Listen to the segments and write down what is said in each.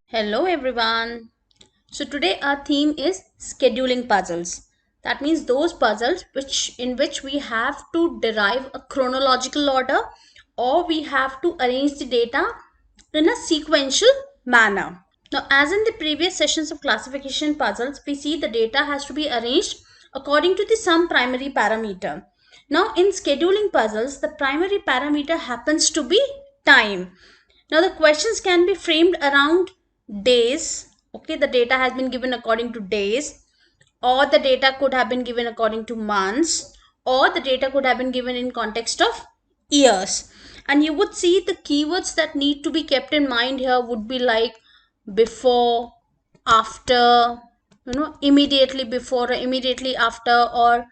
Hello everyone. So today our theme is scheduling puzzles. That means those puzzles in which we have to derive a chronological order, or we have to arrange the data in a sequential manner. Now, as in the previous sessions of classification puzzles, we see the data has to be arranged according to the some primary parameter. Now in scheduling puzzles, the primary parameter happens to be time. Now the questions can be framed around days. Okay, the data has been given according to days, or the data could have been given according to months, or the data could have been given in context of years. And you would see the keywords that need to be kept in mind here would be like before, after, immediately before or immediately after, or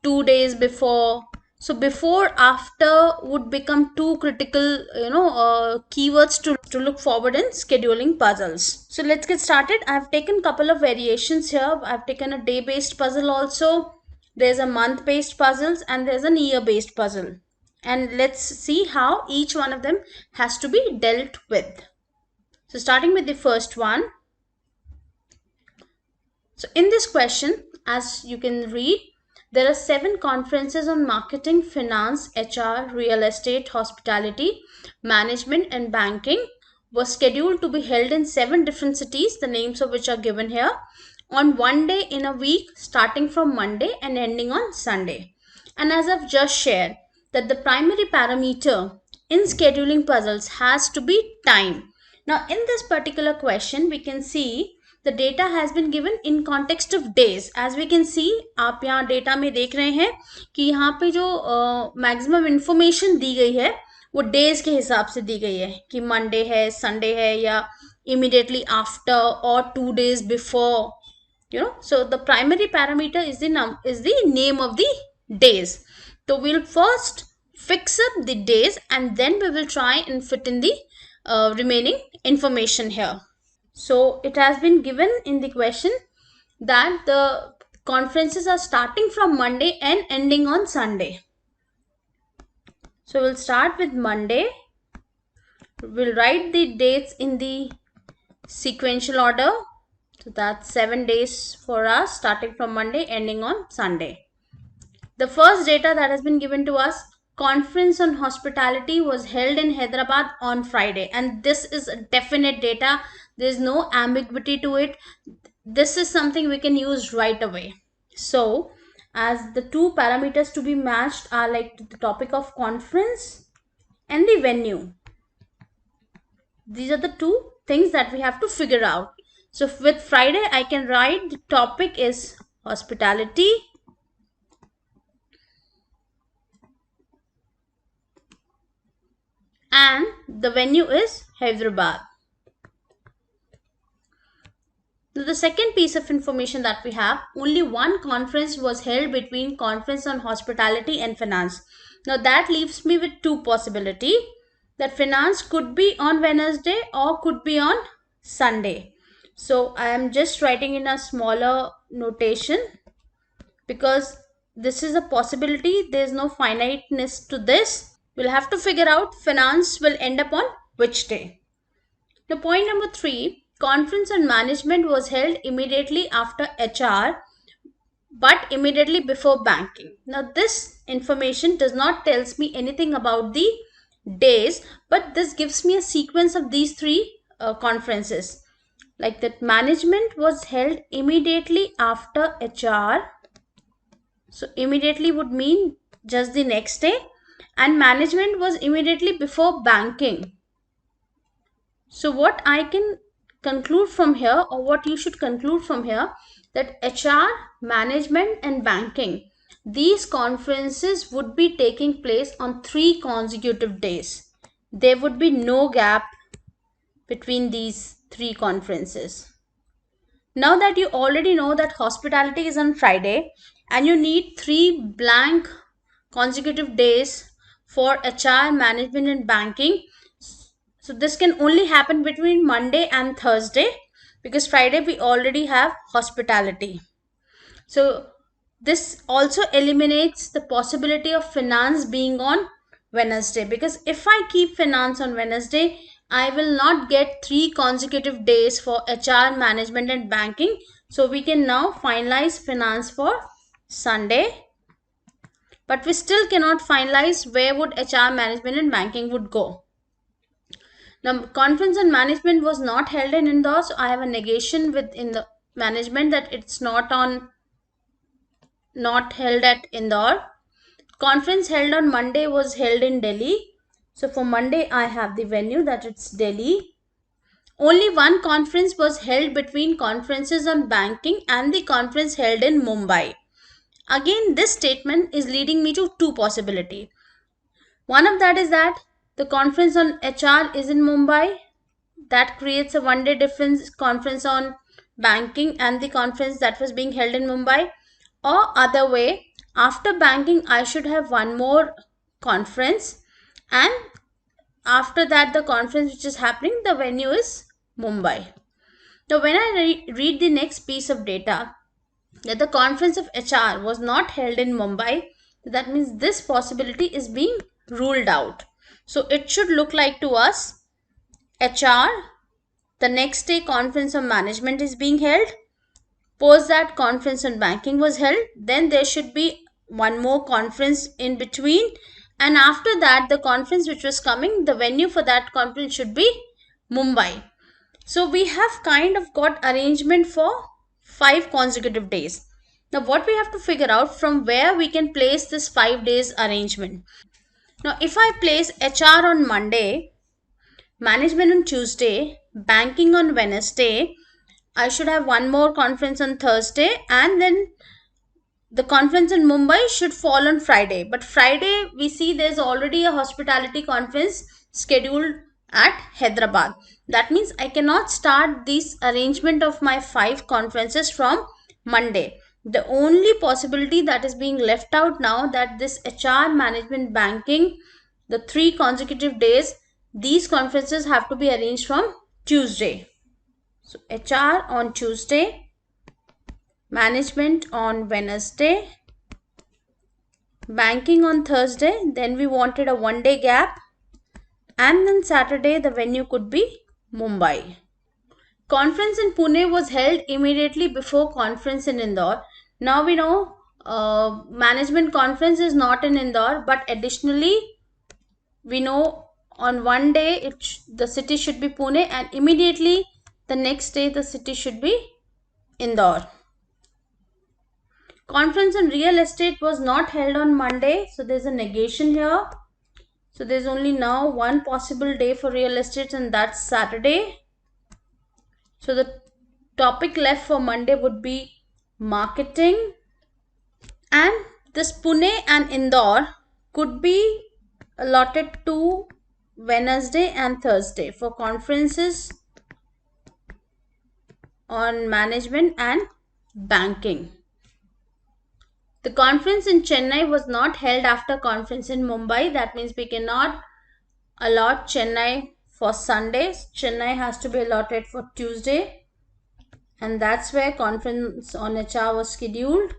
2 days before. So before, after would become two critical keywords to look forward in scheduling puzzles. So let's get started. I've taken couple of variations here. I've taken a day based puzzle also, there's a month based puzzles, and there's an year based puzzle. And let's see how each one of them has to be dealt with. So starting with the first one. So in this question, as you can read, there are 7 conferences on marketing, finance, HR, real estate, hospitality, management, and banking were scheduled to be held in 7 different cities, the names of which are given here, on one day in a week, starting from Monday and ending on Sunday. And as I've just shared, that the primary parameter in scheduling puzzles has to be time. Now, in this particular question, we can see the data has been given in context of days. As we can see, आप यहाँ data में देख रहे हैं कि यहाँ पे जो maximum information दी गई है वो days के हिसाब से दी गई है कि Monday है, Sunday है, या immediately after or 2 days before. So the primary parameter is the name of the days. So we'll first fix up the days, and then we will try and fit in the remaining information here. So it has been given in the question that the conferences are starting from Monday and ending on Sunday. So we'll start with Monday. We'll write the dates in the sequential order. So that's 7 days for us, starting from Monday, ending on Sunday. The first data that has been given to us, conference on hospitality was held in Hyderabad on Friday, and this is a definite data. There is no ambiguity to it. This is something we can use right away. So as the two parameters to be matched are like the topic of conference and the venue. These are the two things that we have to figure out. So with Friday, I can write the topic is hospitality, and the venue is Hyderabad. Now the second piece of information that we have, only one conference was held between conference on hospitality and finance. Now that leaves me with two possibility, that finance could be on Wednesday or could be on Sunday. So I am just writing in a smaller notation because this is a possibility. There is no finiteness to this. We'll have to figure out finance will end up on which day. Now point number 3, conference on management was held immediately after HR but immediately before banking. Now this information does not tells me anything about the days, but this gives me a sequence of these 3 conferences. Like that, management was held immediately after HR. So immediately would mean just the next day, and management was immediately before banking. So what I can conclude from here, or what you should conclude from here, that HR, management and banking, these conferences would be taking place on 3 consecutive days. There would be no gap between these 3 conferences. Now that you already know that hospitality is on Friday and you need 3 blank consecutive days for HR, management and banking, so this can only happen between Monday and Thursday, because Friday we already have hospitality. So this also eliminates the possibility of finance being on Wednesday, because if I keep finance on Wednesday, I will not get 3 consecutive days for HR, management, and banking. So we can now finalize finance for Sunday, but we still cannot finalize where would HR, management, and banking would go. Now, conference on management was not held in Indore, so I have a negation within the management that it's not held at Indore. Conference held on Monday was held in Delhi. So for Monday, I have the venue that it's Delhi. Only one conference was held between conferences on banking and the conference held in Mumbai. Again, this statement is leading me to two possibilities. One of that is that the conference on HR is in Mumbai. That creates a one day difference conference on banking and the conference that was being held in Mumbai. Or other way, after banking, I should have one more conference, and after that, the conference which is happening, the venue is Mumbai. Now, when I read the next piece of data, that the conference of HR was not held in Mumbai, that means this possibility is being ruled out. So it should look like to us HR, the next day conference on management is being held, post that conference on banking was held, then there should be one more conference in between, and after that the conference which was coming, the venue for that conference should be Mumbai. So we have kind of got arrangement for 5 consecutive days. Now what we have to figure out from where we can place this 5 days arrangement. Now if I place HR on Monday, management on Tuesday, banking on Wednesday, I should have one more conference on Thursday, and then the conference in Mumbai should fall on Friday. But Friday, we see there's already a hospitality conference scheduled at Hyderabad. That means I cannot start this arrangement of my 5 conferences from Monday. The only possibility that is being left out now, that this HR, management, banking, the 3 consecutive days, these conferences have to be arranged from Tuesday. So HR on Tuesday, management on Wednesday, banking on Thursday, then we wanted a one day gap, and then Saturday the venue could be Mumbai. Conference in Pune was held immediately before conference in Indore. Now we know management conference is not in Indore, but additionally we know on one day the city should be Pune, and immediately the next day the city should be Indore. Conference on real estate was not held on Monday, so there's a negation here. So there's only now one possible day for real estate, and that's Saturday. So the topic left for Monday would be marketing, and this Pune and Indore could be allotted to Wednesday and Thursday for conferences on management and banking. The conference in Chennai was not held after conference in Mumbai. That means we cannot allot Chennai for Sundays. Chennai has to be allotted for Tuesday, and that's where conference on HR was scheduled.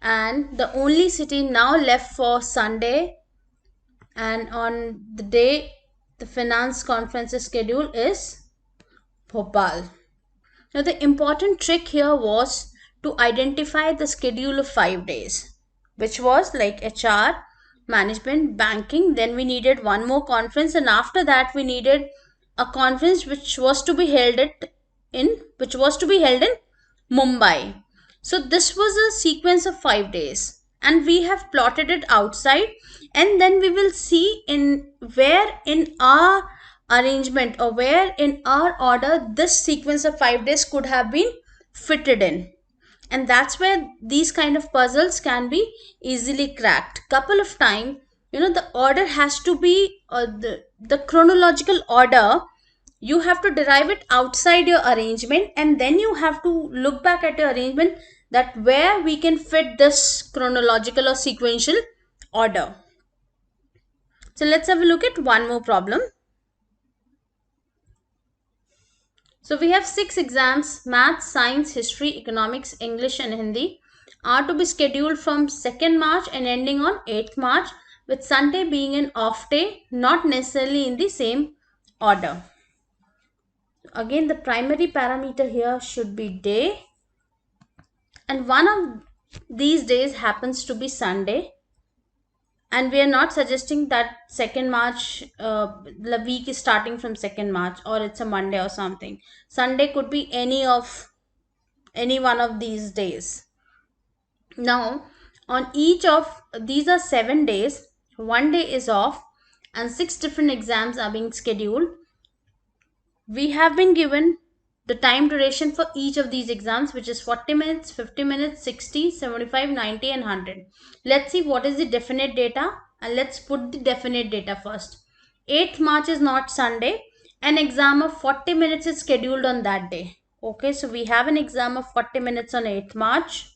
And the only city now left for Sunday and on the day the finance conference is scheduled is Bhopal. Now the important trick here was to identify the schedule of 5 days, which was like HR, management, banking. Then we needed one more conference, and after that we needed a conference which was to be held in Mumbai. So this was a sequence of 5 days, and we have plotted it outside, and then we will see in where in our arrangement or where in our order this sequence of 5 days could have been fitted in. And that's where these kind of puzzles can be easily cracked. Couple of time, the order has to be the chronological order. You have to derive it outside your arrangement, and then you have to look back at your arrangement that where we can fit this chronological or sequential order. So let's have a look at one more problem. So we have 6 exams: maths, science, history, economics, English and Hindi are to be scheduled from 2nd March and ending on 8th March. with Sunday being an off day, not necessarily in the same order. Again, the primary parameter here should be day, and one of these days happens to be Sunday, and we are not suggesting that 2nd March, the week is starting from 2nd March, or it's a Monday or something. Sunday could be any one of these days. Now, on each of these are 7 days, one day is off, and 6 different exams are being scheduled. We have been given the time duration for each of these exams, which is 40 minutes, 50 minutes, 60, 75, 90 and 100. Let's see what is the definite data, and let's put the definite data first. 8th March is not Sunday. An exam of 40 minutes is scheduled on that day. Okay, so we have an exam of 40 minutes on 8th March.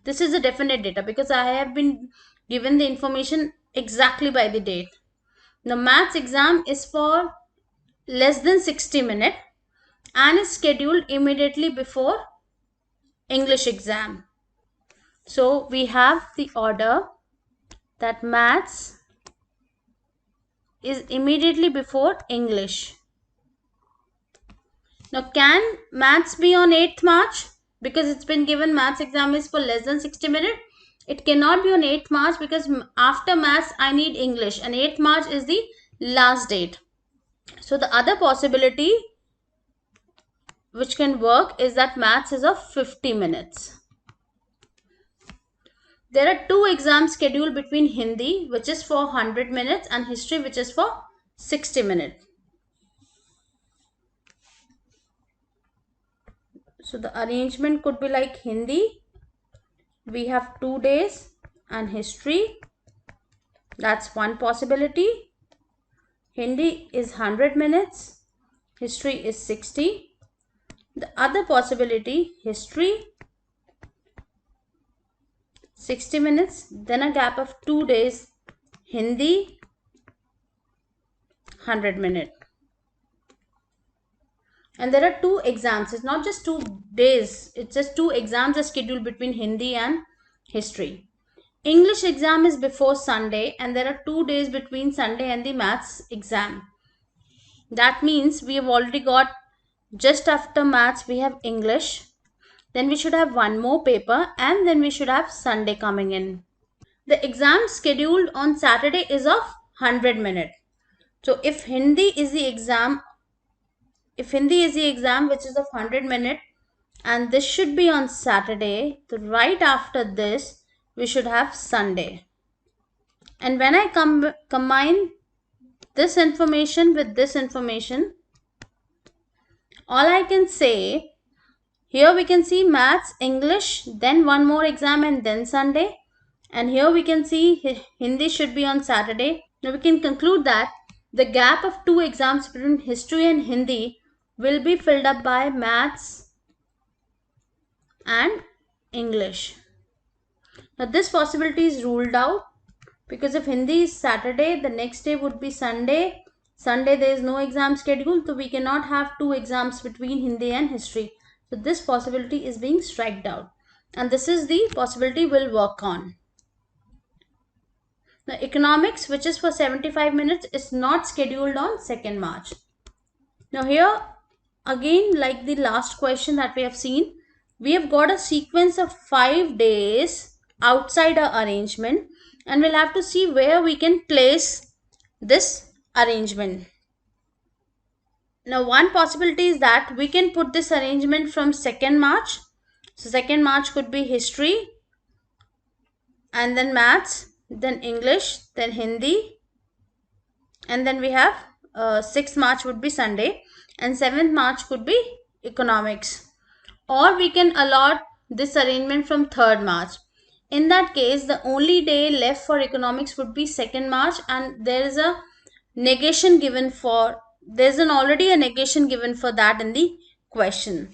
This is the definite data because I have been given the information exactly by the date. The maths exam is for less than 60 minutes and is scheduled immediately before English exam. So we have the order that maths is immediately before English. Now, can maths be on 8th March? Because it's been given maths exam is for less than 60 minutes. It cannot be on 8th March because after maths I need English, and 8th March is the last date. So the other possibility which can work is that maths is of 50 minutes. There are 2 exams scheduled between Hindi, which is for 100 minutes, and history, which is for 60 minutes. So the arrangement could be like Hindi, we have 2 days, and history, that's one possibility. Hindi is 100 minutes, history is 60. The other possibility, history, 60 minutes, then a gap of 2 days, Hindi, 100 minutes. And there are 2 exams. It's not just 2 days. It's just 2 exams are scheduled between Hindi and history. English exam is before Sunday, and there are 2 days between Sunday and the maths exam. That means we have already got, just after maths we have English. Then we should have one more paper, and then we should have Sunday coming in. The exam scheduled on Saturday is of 100 minutes. So if Hindi is the exam which is of 100 minutes, and this should be on Saturday, so right after this we should have Sunday. And when I combine this information with this information, all I can say, here we can see maths, English, then one more exam and then Sunday. And here we can see Hindi should be on Saturday. Now we can conclude that the gap of 2 exams between history and Hindi will be filled up by maths and English. Now this possibility is ruled out because if Hindi is Saturday, the next day would be Sunday. Sunday there is no exam scheduled, so we cannot have 2 exams between Hindi and history. So this possibility is being striked out, and this is the possibility we'll work on. Now economics, which is for 75 minutes, is not scheduled on 2nd March. Now here again, like the last question that we have seen, we have got a sequence of 5 days outside our arrangement, and we'll have to see where we can place this arrangement. Now one possibility is that we can put this arrangement from 2nd March. So 2nd March could be history, and then maths, then English, then Hindi, and then we have 6th March would be Sunday, and 7th March could be economics. Or we can allot this arrangement from 3rd March. In that case, the only day left for economics would be 2nd March, and there is a negation given for, there's already a negation given for that in the question.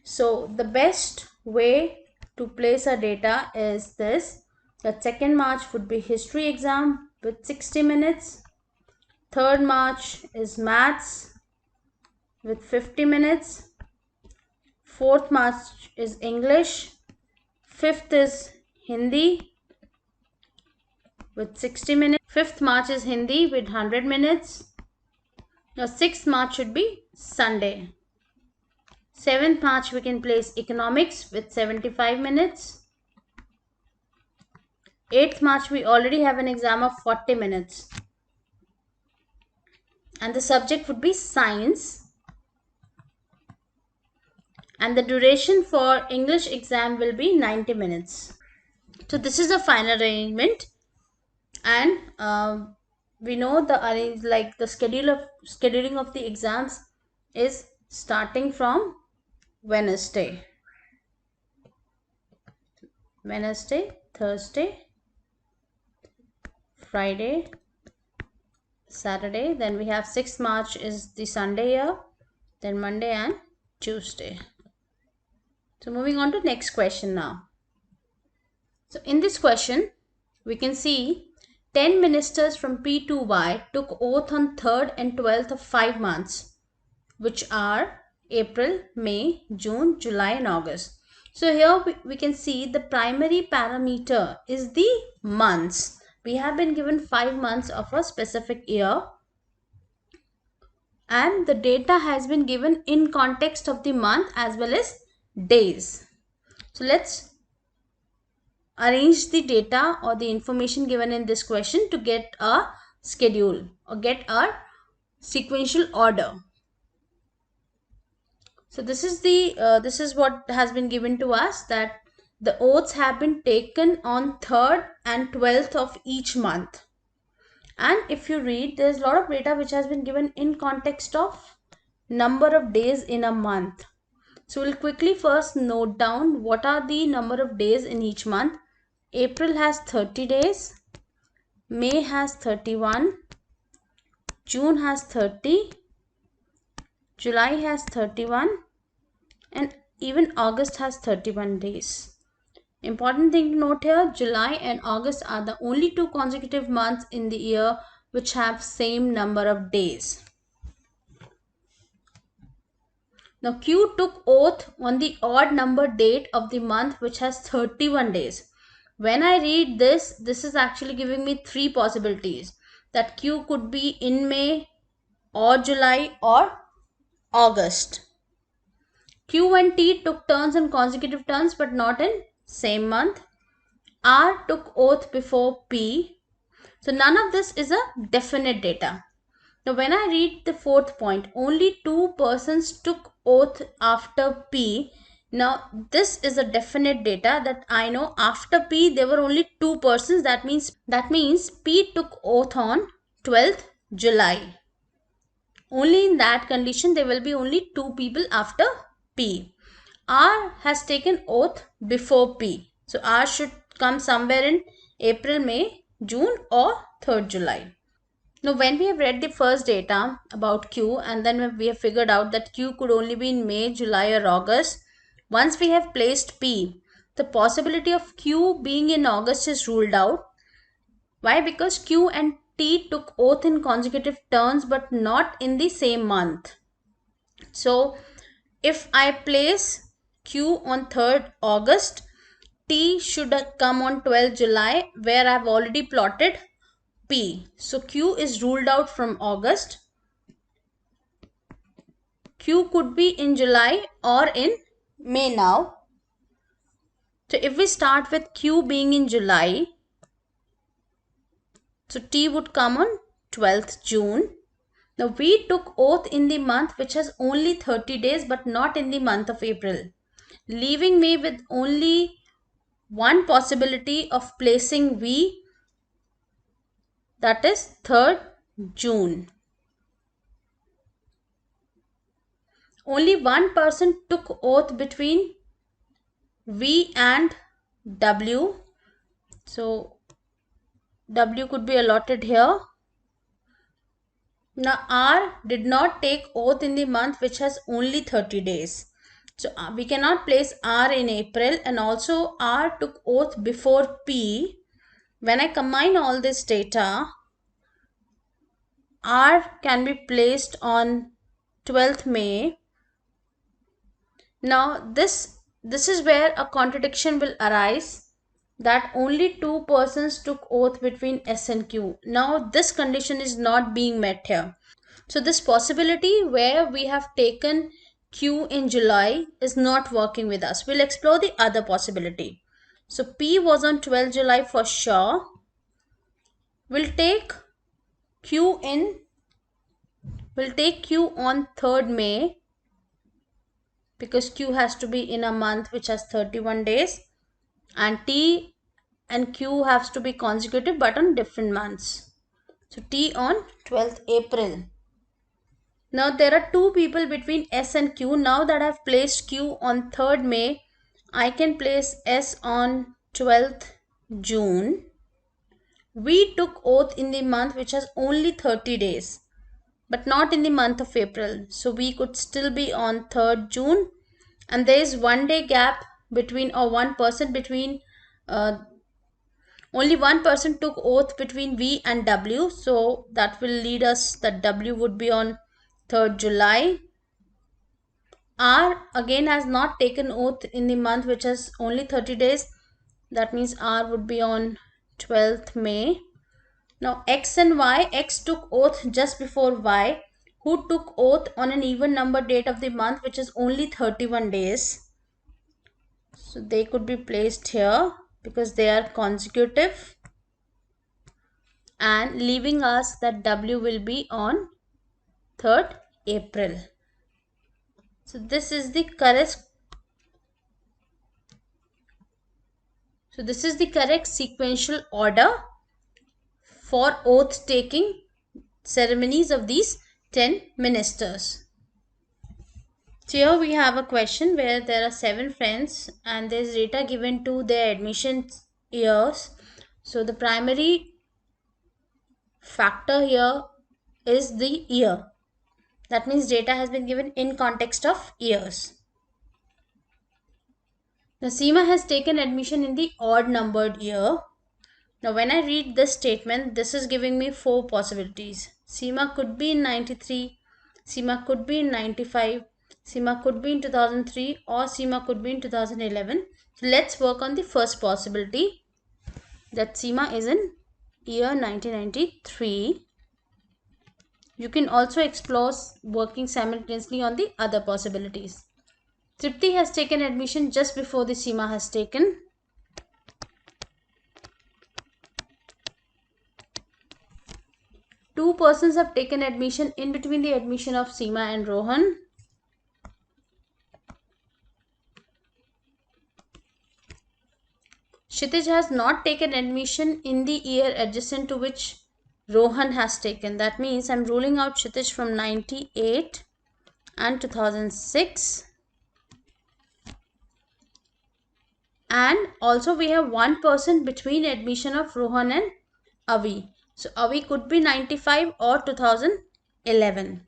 So the best way to place our data is this, that 2nd March would be history exam with 60 minutes. 3rd March is maths with 50 minutes. 4th March is English. 5th is Hindi. with 60 minutes. 5th March is Hindi with 100 minutes. Now 6th March should be Sunday. 7th March we can place economics with 75 minutes. 8th March we already have an exam of 40 minutes. And the subject would be science. And the duration for English exam will be 90 minutes. So this is the final arrangement. And we know the scheduling of the exams is starting from Wednesday, Thursday, Friday, Saturday. Then we have 6th March is the Sunday here, then Monday and Tuesday. So moving on to next question now. So in this question, we can see 10 ministers from P to Y took oath on 3rd and 12th of 5 months, which are April, May, June, July and August. So here we can see the primary parameter is the months. We have been given 5 months of a specific year, and the data has been given in context of the month as well as days. So let's arrange the data or the information given in this question to get a schedule or get a sequential order. So this is what has been given to us, that the oaths have been taken on 3rd and 12th of each month. And if you read, there's a lot of data which has been given in context of number of days in a month. So we'll quickly first note down what are the number of days in each month. April has 30 days, May has 31, June has 30, July has 31, and even August has 31 days. Important thing to note here, July and August are the only 2 consecutive months in the year which have same number of days. Now Q took oath on the odd number date of the month which has 31 days. When I read this is actually giving me 3 possibilities, that Q could be in May or July or August. Q and T took turns on consecutive turns but not in same month. R took oath before P. So none of this is a definite data. Now when I read the 4th point, only 2 persons took oath after P. Now this is a definite data that I know after P there were only 2 persons. That means P took oath on 12th July. Only in that condition there will be only 2 people after P. R has taken oath before P. So R should come somewhere in April, May, June or 3rd July. Now when we have read the first data about Q and then we have figured out that Q could only be in May, July or August, once we have placed P, the possibility of Q being in August is ruled out. Why? Because Q and T took oath in consecutive turns but not in the same month. So if I place Q on 3rd August, T should have come on 12th July where I have already plotted P. So Q is ruled out from August. Q could be in July or in May now. So if we start with Q being in July, so T would come on 12th June. Now we took oath in the month which has only 30 days but not in the month of April, leaving me with only one possibility of placing V, that is 3rd June. Only one person took oath between V and W. So W could be allotted here. Now R did not take oath in the month which has only 30 days. So we cannot place R in April, and also R took oath before P. When I combine all this data, R can be placed on 12th May. Now this is where a contradiction will arise. that only two persons took oath between S and Q. Now this condition is not being met here. So this possibility where we have taken Q in July is not working with us. We'll explore the other possibility. So P was on 12 July for sure. We'll take Q on 3rd May because Q has to be in a month which has 31 days, and T and Q has to be consecutive but on different months. So T on 12th April. Now there are two people between S and Q. Now that I've placed Q on 3rd May, I can place S on 12th June. We took oath in the month which has only 30 days, but not in the month of April. So we could still be on 3rd June, and there is 1 day gap between, or 1% between, only one person took oath between V and W. So that will lead us that W would be on 3rd July. R again has not taken oath in the month which has only 30 days. That means R would be on 12th May. Now X and Y, X took oath just before Y, who took oath on an even number date of the month which is only 31 days. So they could be placed here because they are consecutive, and leaving us that W will be on 3rd April. So this is the correct sequential order for oath taking ceremonies of these 10 ministers. So here we have a question where there are 7 friends and there is data given to their admission years. So the primary factor here is the year. That means data has been given in context of years. Now Seema has taken admission in the odd numbered year. Now when I read this statement, this is giving me 4 possibilities. Seema could be in 93, Seema could be in 95, Seema could be in 2003, or Seema could be in 2011. So let's work on the first possibility, that Seema is in year 1993. You can also explore working simultaneously on the other possibilities. Tripti has taken admission just before the Seema has taken. Two persons have taken admission in between the admission of Seema and Rohan. Kshitij has not taken admission in the year adjacent to which Rohan has taken. That means I'm ruling out Kshitij from 98 and 2006. And also we have one person between admission of Rohan and Avi. So Avi could be 95 or 2011.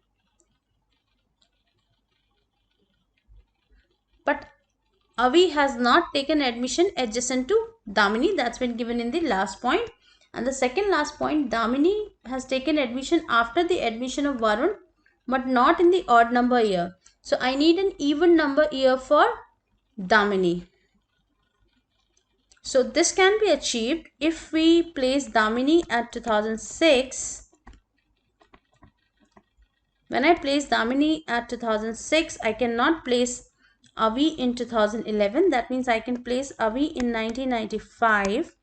But Avi has not taken admission adjacent to Damini. That's been given in the last point. And the second last point, Damini has taken admission after the admission of Varun, but not in the odd number year. So I need an even number year for Damini. So this can be achieved if we place Damini at 2006. When I place Damini at 2006, I cannot place Avi in 2011. That means I can place Avi in 1995.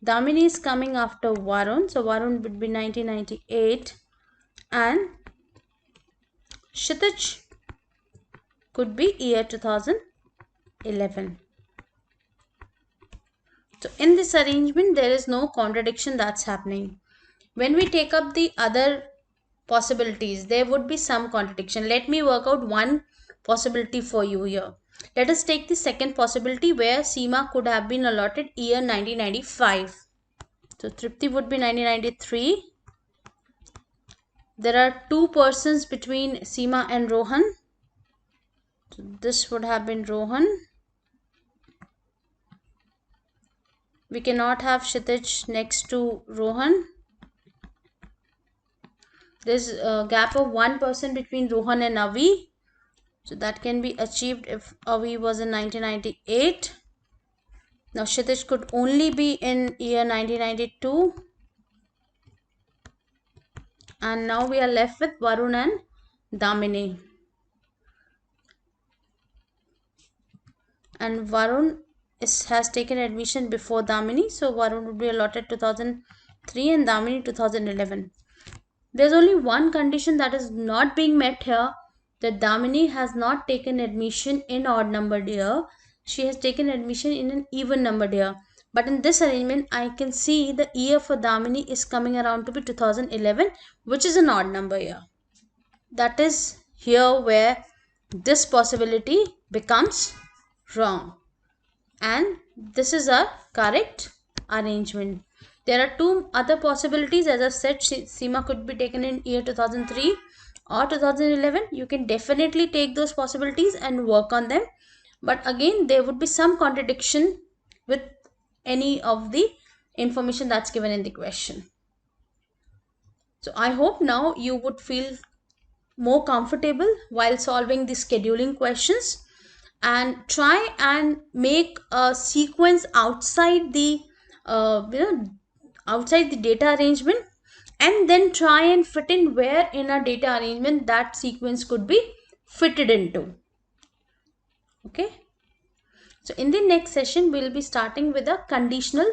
Damini is coming after Varun. So Varun would be 1998. And Kshitij could be year 2011. So in this arrangement, there is no contradiction that's happening. When we take up the other possibilities, there would be some contradiction. Let me work out one possibility for you here. Let us take the second possibility where Seema could have been allotted year 1995. So Tripti would be 1993. There are two persons between Seema and Rohan. So this would have been Rohan. We cannot have Kshitij next to Rohan. There's a gap of 1% between Rohan and Avi. So that can be achieved if Avi was in 1998. Now Kshitij could only be in year 1992. And now we are left with Varun and Damini. And Varun has taken admission before Damini, so Varun would be allotted 2003 and Damini 2011. There's only one condition that is not being met here, that Damini has not taken admission in odd numbered year. She has taken admission in an even numbered year. But in this arrangement, I can see the year for Damini is coming around to be 2011, which is an odd number year. That is here where this possibility becomes wrong. And this is a correct arrangement. There are two other possibilities. As I said, Seema could be taken in year 2003 or 2011. You can definitely take those possibilities and work on them. But again, there would be some contradiction with any of the information that's given in the question. So I hope now you would feel more comfortable while solving the scheduling questions, and try and make a sequence outside the outside the data arrangement, and then try and fit in where in a data arrangement that sequence could be fitted into. Okay, so in the next session we'll be starting with the conditional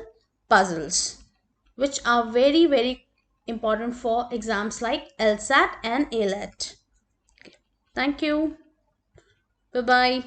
puzzles, which are very, very important for exams like LSAT and ALET. Okay. Thank you. Bye bye.